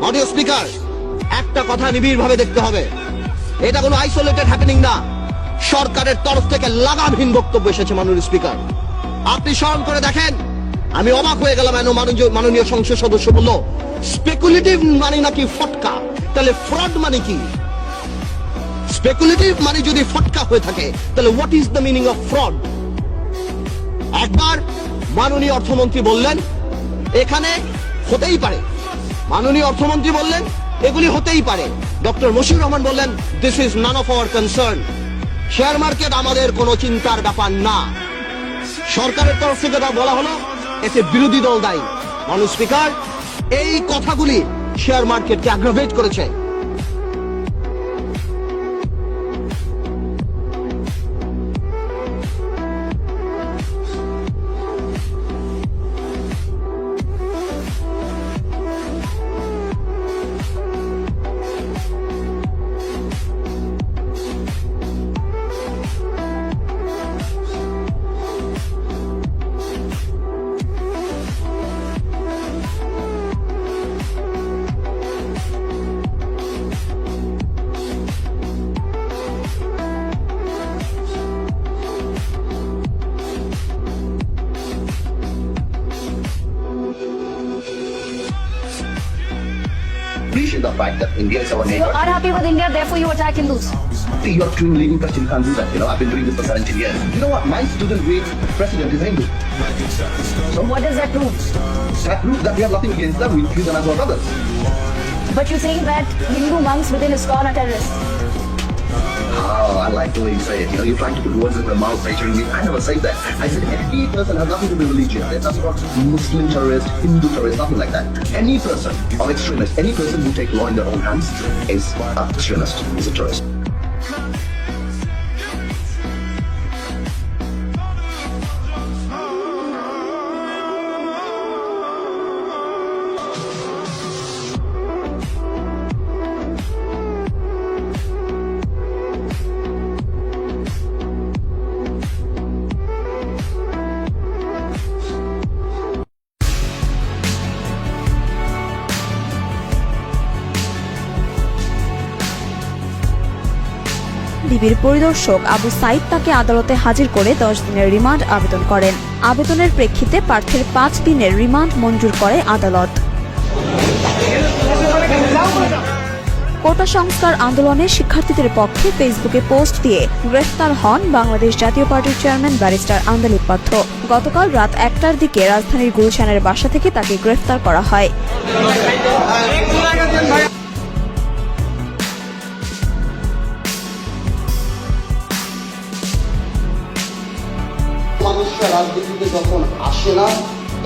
Audio speaker, একটা কথা নিবিড়ভাবে দেখতে হবে, এটা কোনো আইসোলেটেড হ্যাপেনিং না। সরকারের তরফ থেকে লাগামহীন বক্তব্য এসেছে মাননীয় স্পিকার। আপনি স্মরণ করে দেখেন, আমি অবাক হয়ে গেলাম। মাননীয় সংসদ সদস্য বলল স্পেকুলেটিভ মানে নাকি ফটকা। তাহলে ফ্রড মানে কি? স্পেকুলেটিভ মানে যদি ফটকা হয়ে থাকে, তাহলে what is the meaning of fraud? একবার মাননীয় অর্থমন্ত্রী বললেন এখানে হতেই পারে, মাননীয় অর্থমন্ত্রী বললেন এগুলি হতেই পারে। ডক্টর মশিউর রহমান বললেন this is none of our concern. Share market আমাদের কোনো চিন্তার ব্যাপার না। সরকারের তরফ থেকে তা বলা হলো এতে বিরোধী দল দায়ী। মাননীয় স্পিকার, এই কথাগুলি শেয়ার মার্কেটকে অ্যাগ্রাভেট করেছে। Appreciate the fact that India is our neighbor. You are happy with India, therefore you attack Hindus. You are truly leading trust, you can't do that. I've been doing this for 17 years. You know what? My student grade president is Hindu. So what does that prove? That proves that we have nothing against them. We treat them as our brothers. But you saying that Hindu monks within ISKCON are terrorists. Oh, I like the way you say it. You're trying to put words in my mouth, Rachel. I never said that. I said any person has nothing to do with religion. There's nothing about Muslim terrorist, Hindu terrorist, nothing like that. Any person or extremist, any person who take law in their own hands is an extremist, is a terrorist. ডিবির পরিদর্শক আবু সাইদ তাকে আদালতে হাজির করে 10 দিনের remand আবেদন করেন। আবেদনের প্রেক্ষিতে প্রার্থীর 5 দিনের রিমান্ড মঞ্জুর করে আদালত। কোটা সংস্কার আন্দোলনে শিক্ষার্থীদের পক্ষে ফেসবুকে পোস্ট দিয়ে গ্রেফতার হন বাংলাদেশ জাতীয় পার্টির চেয়ারম্যান ব্যারিস্টার আন্দালিব পার্থ। গতকাল রাত 1টার দিকে রাজধানীর গুলশানের বাসা থেকে তাকে গ্রেফতার করা হয়। মানুষরা রাজনীতিতে যখন আসে না,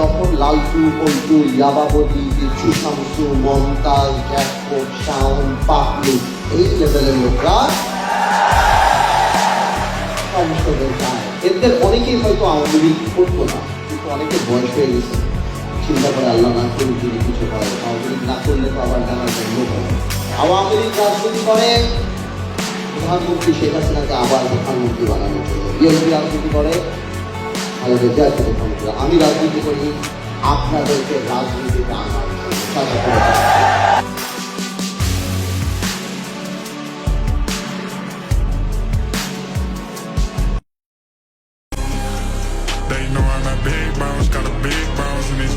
তখন লালটু, পল্টু, ইয়াবাবতী, বিচ্ছু, শামসু, মমতাজ, জ্যাকপোর্ট, শাওন, পাপলু, এই লেভেলের লোকরা সংসদে যায়। এদের অনেকেই হয়তো আওয়ামী লীগ করতো না, কিন্তু অনেকে বয়স হয়ে গেছে, চিন্তা করে আল্লাহ না করে যদি কিছু হয়, আওয়ামী লীগ না করলে তো আবার জানা যায় লোক হবে। আওয়ামী লীগ রাজনীতি করে প্রধানমন্ত্রী শেখ হাসিনাকে আবার প্রধানমন্ত্রী বানানোর জন্য, বিএনপি রাজনীতি করে আমি রাজনীতি করি আপনাদেরকে রাজনীতিতে আনার They know I'm a big boss, got a big boss in this